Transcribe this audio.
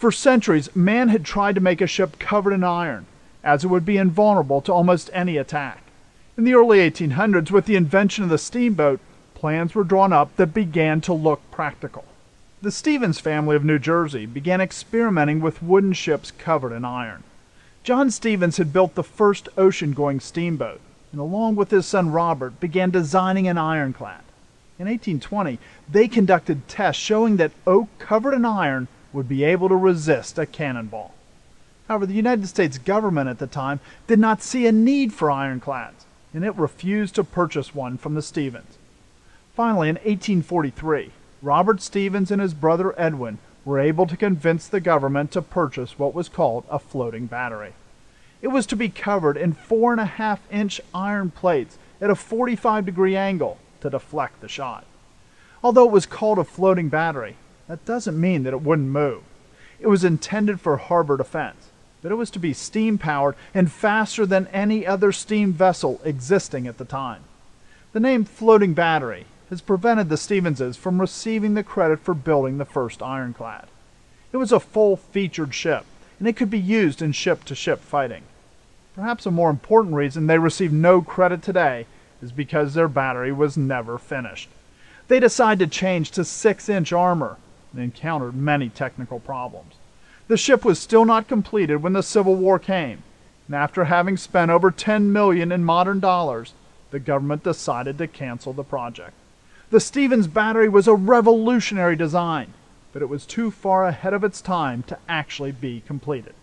For centuries, man had tried to make a ship covered in iron, as it would be invulnerable to almost any attack. In the early 1800s, with the invention of the steamboat, plans were drawn up that began to look practical. The Stevens family of New Jersey began experimenting with wooden ships covered in iron. John Stevens had built the first ocean-going steamboat, and along with his son Robert, began designing an ironclad. In 1820, they conducted tests showing that oak covered in iron would be able to resist a cannonball. However, the United States government at the time did not see a need for ironclads, and it refused to purchase one from the Stevens. Finally, in 1843, Robert Stevens and his brother Edwin were able to convince the government to purchase what was called a floating battery. It was to be covered in 4.5-inch iron plates at a 45-degree angle to deflect the shot. Although it was called a floating battery, that doesn't mean that it wouldn't move. It was intended for harbor defense, but it was to be steam-powered and faster than any other steam vessel existing at the time. The name floating battery has prevented the Stevenses from receiving the credit for building the first ironclad. It was a full-featured ship, and it could be used in ship-to-ship fighting. Perhaps a more important reason they receive no credit today is because their battery was never finished. They decided to change to 6-inch armor and encountered many technical problems. The ship was still not completed when the Civil War came, and after having spent over $10 million in modern dollars, the government decided to cancel the project. The Stevens battery was a revolutionary design, but it was too far ahead of its time to actually be completed.